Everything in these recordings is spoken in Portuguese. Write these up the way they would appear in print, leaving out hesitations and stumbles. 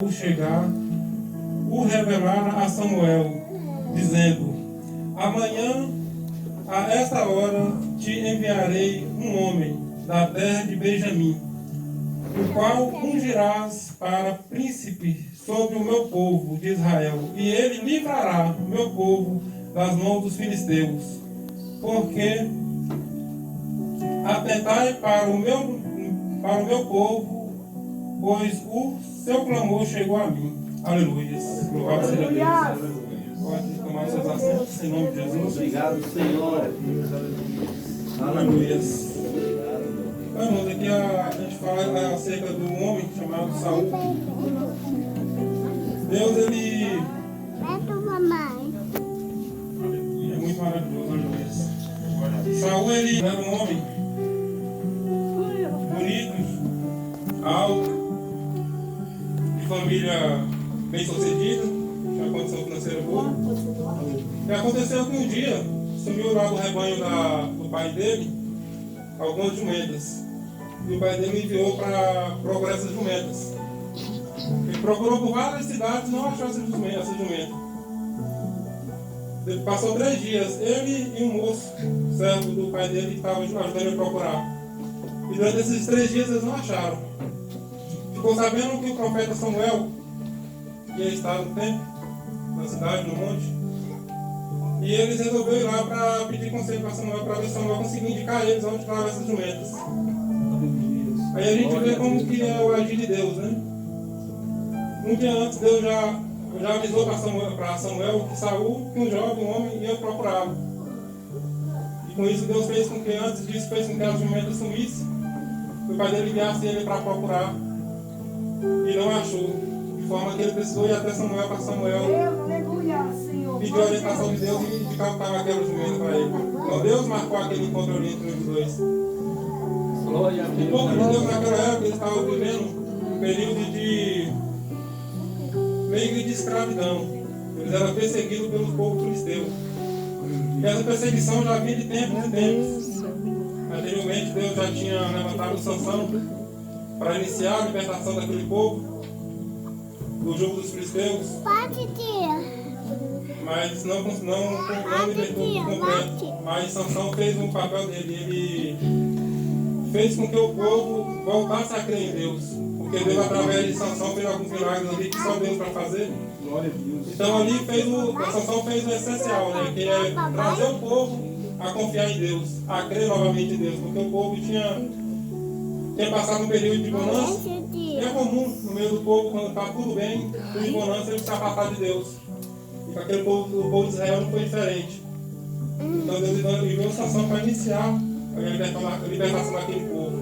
Ao chegar, o revelara a Samuel, dizendo: amanhã, a esta hora, te enviarei um homem da terra de Benjamim, o qual ungirás para príncipe sobre o meu povo de Israel, e ele livrará o meu povo das mãos dos filisteus. Porque atentai para o meu povo, pois o seu clamor chegou a mim. Aleluia. Louvado seja Deus. Pode tomar seus assentos em nome de Jesus. Obrigado, Senhor. Aleluia. Vamos, aqui a gente fala acerca do homem chamado Saul. Deus, ele é muito maravilhoso, aleluia. Saul, ele era um homem bonito, alto, de família bem sucedida, tinha condição financeira boa. E aconteceu que um dia sumiu lá do rebanho do pai dele algumas jumentas. E o pai dele enviou para procurar essas jumentas. Ele procurou por várias cidades e não achou essa jumenta. Ele passou 3 dias, ele e um moço, servo do pai dele, que estava ajudando ele a procurar. E durante esses 3 dias eles não acharam. Ficou sabendo que o profeta Samuel ia estar no templo, na cidade, no monte. E eles resolveram ir lá para pedir conselho para Samuel, para ver se Samuel conseguia indicar eles onde estavam essas jumentas. Aí a gente vê como que é o agir de Deus, né? Um dia antes, Deus já avisou para Samuel que Saul, que um jovem, um homem, ia procurá-lo. E com isso Deus fez com que, antes disso, fez com que as jumentas sumissem. O pai dele enviasse ele para procurar. E não achou. De forma que ele precisou ir até Samuel, para Samuel pedir a orientação de Deus e indicar o que estava aquela jumenta para ele. Então Deus marcou aquele encontro ali entre os dois. E o povo de Deus naquela época, eles estavam vivendo um período meio que de escravidão. Eles eram perseguidos pelos povos filisteus. E essa perseguição já vinha de tempos em tempos. Anteriormente Deus já tinha levantado Sansão para iniciar a libertação daquele povo do jugo dos filisteus. Mas não libertou por completo. Mas Sansão fez um papel dele. Ele fez com que o povo voltasse a crer em Deus. Porque Deus, através de Sansão, fez alguns milagres ali que só Deus para fazer. Glória a Deus. Então ali Sansão fez o essencial, né? Que é trazer o povo a confiar em Deus, a crer novamente em Deus. Porque o povo tinha passado um período de bonança. E é comum no meio do povo, quando está tudo bem, tudo em bonança, ele se afastar de Deus. E com aquele povo, o povo de Israel não foi diferente. Então Deus enviou Sansão para iniciar a libertação daquele povo.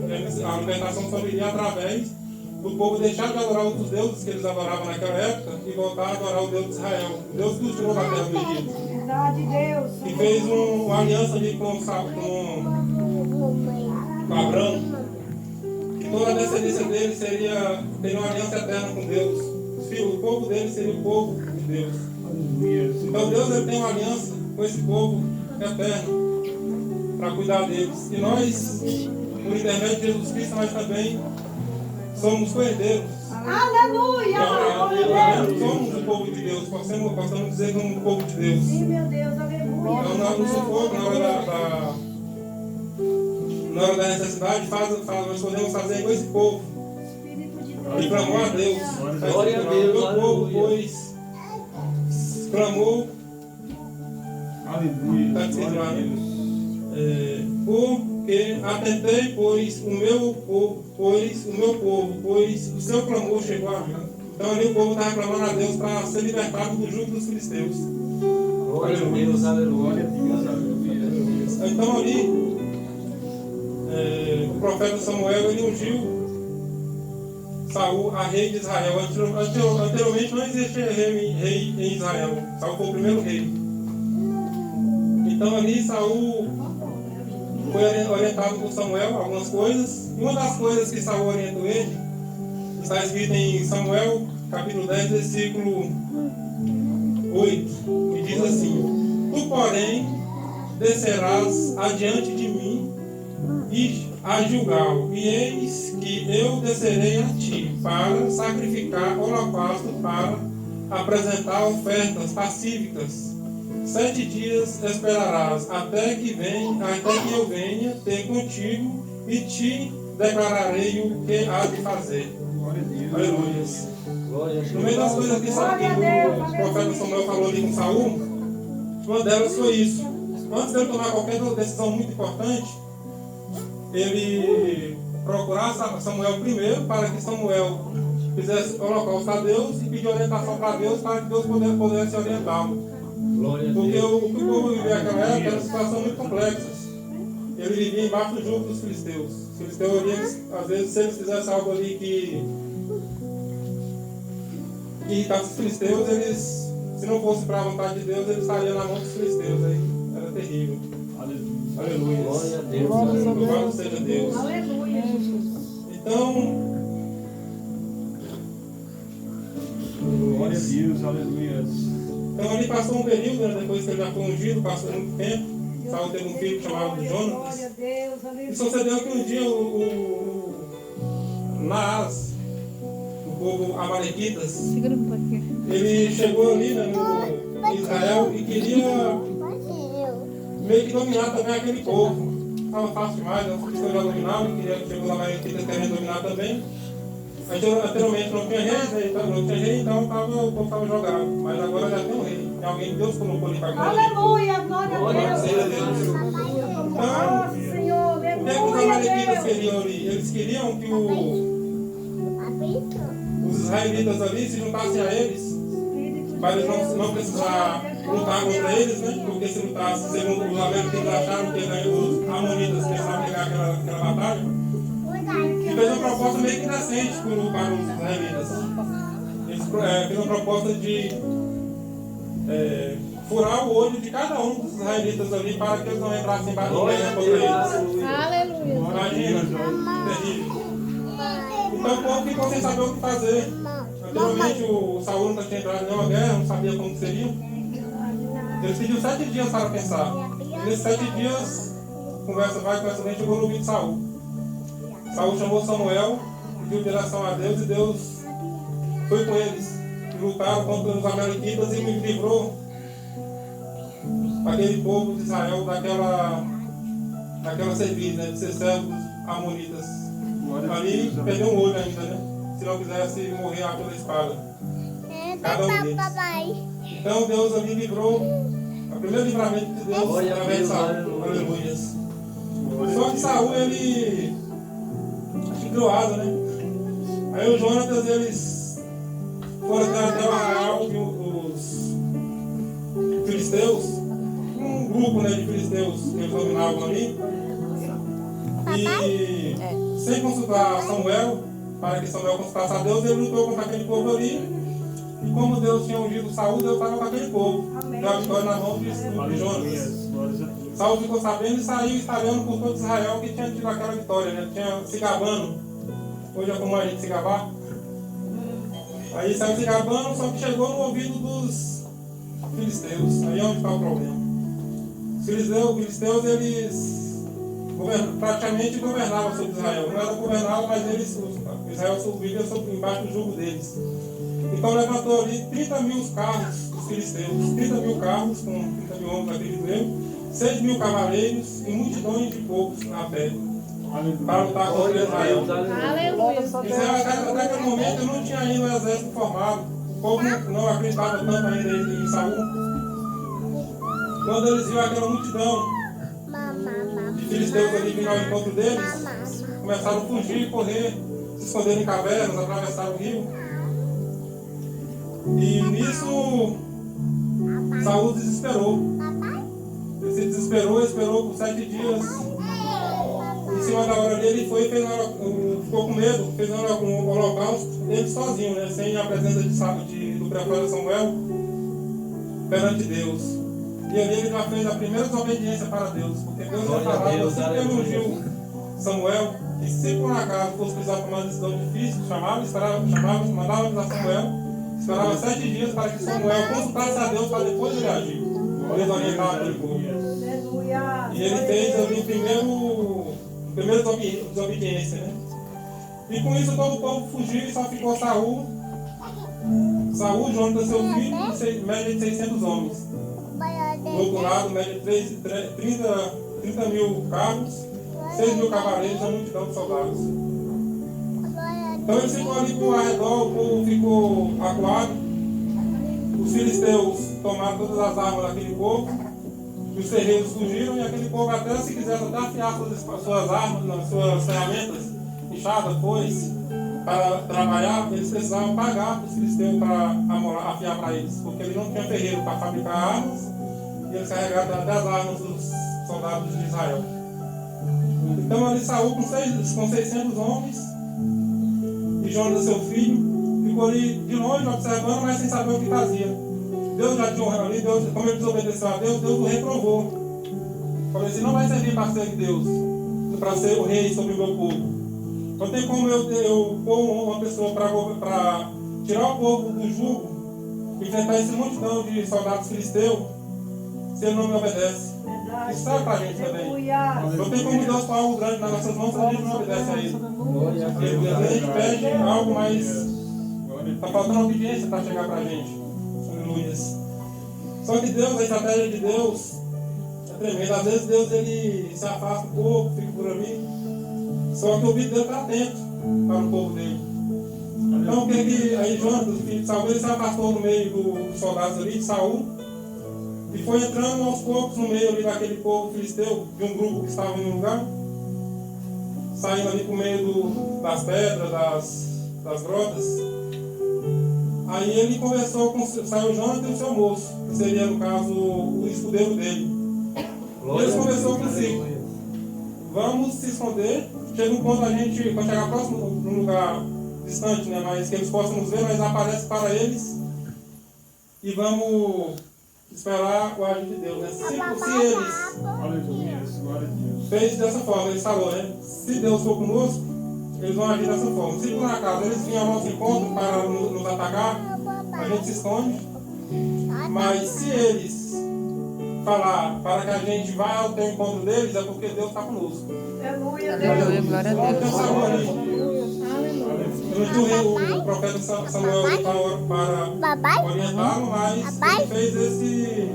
A libertação só viria através do povo deixar de adorar outros deuses que eles adoravam naquela época e voltar a adorar o Deus de Israel, o Deus que os tirou da terra do Egito. Verdade, Deus. E fez uma aliança ali com Abraão, que toda a descendência dele teria uma aliança eterna com Deus. O povo dele seria o povo de Deus. Então Deus, ele tem uma aliança com esse povo eterno para cuidar deles. E nós, por intermédio de Jesus Cristo, nós também somos co-herdeiros. Aleluia! Somos o povo de Deus. Possamos dizer que somos o povo de Deus. Sim, meu Deus, aleluia. Então, no sufoco, na hora da necessidade, nós podemos fazer com esse povo. E clamou a Deus. Glória a Deus. Meu povo, pois, clamou. Aleluia. Está escrito lá, né? Porque atentei, pois o meu povo, pois o seu clamor chegou a mim. Então ali o povo estava clamando a Deus para ser libertado do jugo dos filisteus. Glória a Deus, aleluia. Então ali o profeta Samuel, ele ungiu Saul a rei de Israel. Anteriormente não existia rei em Israel. Saul foi o primeiro rei. Então ali Saul foi orientado por Samuel algumas coisas. E uma das coisas que Saul orientou ele está escrito em Samuel, capítulo 10, versículo 8, que diz assim: Tu, porém, descerás adiante de mim e a Gilgal, e eis que eu descerei a ti para sacrificar holocausto, para apresentar ofertas pacíficas. 7 dias esperarás até que eu venha ter contigo e te declararei o que há de fazer. Aleluia. Glória a No meio das coisas que o profeta Samuel falou ali com Saul, uma delas foi isso. Antes de ele tomar qualquer decisão muito importante, ele procurasse Samuel primeiro para que Samuel fizesse holocausto a Deus e pedir orientação para Deus para que Deus pudesse orientá-lo. Glória a Porque Deus. o que o povo vivia naquela época era uma situação muito complexa. Ele vivia embaixo do jugo dos filisteus. Os filisteus, às vezes, se eles fizessem algo ali que irritasse os filisteus, eles, se não fosse para a vontade de Deus, eles estariam na mão dos filisteus. Aí era terrível. Aleluia. Glória a Deus. Louvado seja Deus. Aleluia, Jesus. Então, Glória a Deus, aleluia. então ali passou um período, né, depois que ele já foi ungido, passou muito tempo. Saul teve um filho chamado Jonatas. Glória a Deus, E aleluia. sucedeu que um dia o Naas, o povo amalequitas, ele chegou ali, né, no Israel e queria meio que dominar também aquele povo. Estava fácil demais, os cristãos já dominavam, chegou os amalequitas querendo dominar também. Anteriormente não tinha rei, então o povo estava jogado. Mas agora já tem um rei. Tem alguém que Deus colocou ali para guardar. Aleluia, glória Glória a a Deus. Deus. Nossa, Senhor, O que é que os aleluia, amalequitas Deus. queriam ali? Eles queriam que os israelitas ali se juntassem a eles, para eles não precisar lutar contra eles, né? Porque se lutasse, segundo os amalequitas acharam que os amonitas pensavam pegar aquela batalha, e fez uma proposta meio que decente para os israelitas. Eles fez uma proposta de furar o olho de cada um dos israelitas ali para que eles não entrassem em guerra contra eles. Aleluia. Imagina, terrível. Então o povo ficou sem saber o que fazer. Anteriormente o Saul nunca tinha entrado em nenhuma guerra, não sabia como seria. Eles pediu 7 dias para pensar. E nesses 7 dias, conversa vai, conversa vem, chegou no ouvido de Saul. Saul chamou Samuel, pediu direção a Deus e Deus foi com eles. Lutaram contra os amalequitas e me livrou aquele povo de Israel daquela serviço, né, de ser servos amonitas. Ali perdeu um olho ainda, né? Se não quisesse morrer pela espada. Cada um deles. Então Deus ali livrou, o primeiro livramento de Deus Glória a através de Deus, Saul. aleluia. Aleluia. Só que Saul, ele criou asa, né? Aí os Jonatas, eles foram até o arraial que os filisteus, um grupo, né, de filisteus que eles dominavam ali, e sem consultar Samuel, para que Samuel consultasse a Deus, ele lutou contra aquele povo ali, e como Deus tinha ungido Saul, Deus estava com aquele povo, deu a vitória na mão de Jonatas. Saul ficou sabendo e saiu espalhando por todo Israel que tinha tido aquela vitória, né? Tinha se gabando. Hoje é como a gente se gabar. Aí saiu se gabando, só que chegou no ouvido dos filisteus. Aí é onde está o problema. Os filisteus, eles praticamente governavam sobre Israel. Não era governado, mas Israel vivia embaixo do jugo deles. Então levantou ali 30 mil carros dos filisteus. 30 mil carros, com 30 mil homens, acredito eu. 6 mil cavaleiros e multidões de povos a pé para lutar contra Israel. Aleluia. Israel até aquele momento não tinha ainda um exército formado. O povo não acreditava tanto ainda em Saul. Quando eles viram aquela multidão de filisteus ali vindo ao encontro deles, começaram a fugir, correr, se esconder em cavernas, atravessar o rio. E nisso Saul desesperou. Ele se desesperou, esperou por 7 dias. Em cima da hora dele, ele foi e ficou com medo, fez um holocausto, ele sozinho, né, sem a presença do profeta Samuel perante Deus. E ali ele já fez a primeira desobediência para Deus, porque Deus já falava, assim que ele ungiu Samuel, que se por acaso fosse precisar tomar uma decisão difícil, mandava avisar Samuel, esperava 7 dias para que Samuel consultasse a Deus para depois ele agir. Deus orientava aquele povo. Aleluia. E ele fez ali primeiro primeira desobediência, né? E com isso todo o povo fugiu e só ficou Saul, Jonatas, seu filho, e média de 600 homens. Do outro lado, média de 30 mil carros, 6 mil cavaleiros, a multidão de soldados. Então eles ficam ali por arredor, o povo ficou acuado. Os filisteus tomaram todas as armas daquele povo, e os ferreiros fugiram, e aquele povo, até se quisesse até afiar suas armas, suas ferramentas, enxada, foice, para trabalhar, eles precisavam pagar para os filisteus para afiar para eles, porque eles não tinham ferreiro para fabricar armas, e eles carregaram até as armas dos soldados de Israel. Então ali Saul com 600 homens, e Jonatas, seu filho, ficou ali de longe observando, mas sem saber o que fazia. Deus já tinha ali, como ele desobedeceu a Deus, Deus o reprovou. Falou assim, não vai servir para ser de Deus, para ser o rei sobre o meu povo. Não tem como eu pôr uma pessoa para tirar o povo do jugo e enfrentar essa multidão de soldados filisteus se ele não me obedece. Isso serve para a gente também. Não tem como Deus pôr algo grande nas nossas mãos se a gente não obedece a Ele. A gente pede algo, mas está faltando obediência para chegar para a gente. Aleluia. Só que Deus, a estratégia de Deus é tremenda. Às vezes Deus ele se afasta um pouco, fica por ali. Só que o ouvido dele está atento para o povo dele. Então o que aí Jonatas, o filho de Saul, ele se afastou no meio dos soldados ali de Saul e foi entrando aos poucos no meio ali daquele povo filisteu, de um grupo que estava em um lugar, saindo ali por meio das pedras, das grotas. Aí ele conversou saiu Jonatas e o seu moço, que seria no caso o escudeiro dele. E eles conversou consigo. Vamos se esconder. Chega um ponto a gente, quando chegar próximo num lugar distante, né, mas que eles possam nos ver, nós aparece para eles e vamos esperar o agir de Deus, né? Se eles fez dessa forma, ele falou, né? Se Deus for conosco, eles vão agir dessa forma. Se por acaso eles vêm ao nosso encontro para nos atacar, a gente se esconde. Mas se eles falar para que a gente vá ao teu encontro deles, é porque Deus está conosco. Aleluia, Glória a Deus. O profeta Samuel para orientá-lo, mas ele fez esse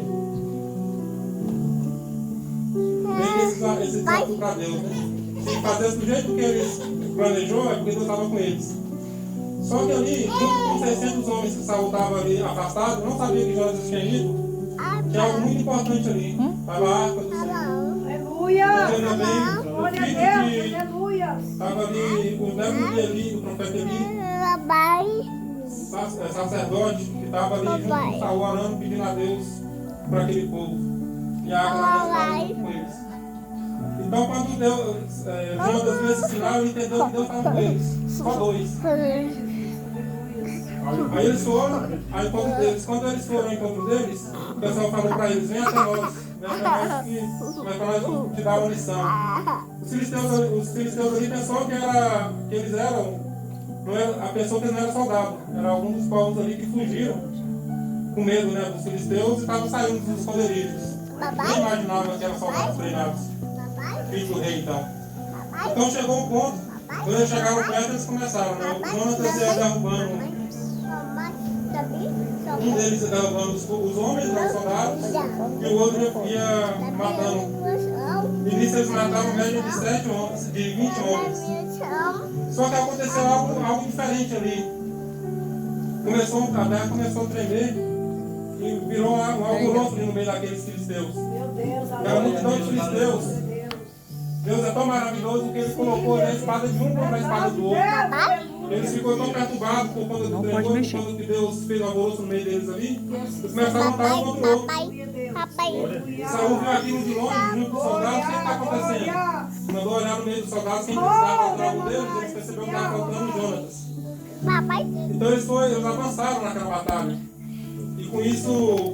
desafio para Deus, né? Se fazesse do jeito que eles planejou, é porque Deus estava com eles. Só que ali, junto com 600 homens que Saul estava ali afastado, não sabia que Jonatas tinha ido. Tinha algo muito importante ali. Estava a arca do Senhor. aleluia. Glória a Deus, aleluia. Estava ali o neto de Eli, o profeta Eli, sacerdote, que estava ali junto com Saul orando, pedindo a Deus para aquele povo. E a arca estava com eles. Então, quando Jonatas viu esse sinal, ele entendeu que Deus estava com eles. Só dois. Aí eles foram ao encontro deles. Quando eles foram ao encontro deles, o pessoal falou para eles, vem até nós que te dar uma lição. Os filisteus ali pensaram que eles eram, a pessoa que não era soldado, era algum dos povos ali que fugiram com medo, né, dos filisteus e estavam saindo dos esconderijos. Nem imaginavam que eram soldados treinados, filho do rei então. Então chegou um ponto, quando eles chegaram perto, eles começaram, né? O Jonatas ia derrubando. Um deles ia derrubando os homens, os soldados, e o outro ia matando. No início eles mataram média de 20 homens. Só que aconteceu algo diferente ali. A terra começou a tremer e virou um alvoroço ali no meio daqueles filisteus. Meu Deus, Era uma multidão de filisteus. Deus é tão maravilhoso que ele colocou a espada de um contra a espada do outro. Eles ficou tão perturbados por conta do tremor, por conta que Deus fez o alvoroço no meio deles ali. Eles começaram a lutar um contra o outro. Saul viu aquilo de longe, junto dos soldados, o que está acontecendo? Mandou olhar no meio dos soldados, quem estava contra algum deles, eles perceberam que estava faltando Jonatas. Então eles avançaram naquela batalha. E com isso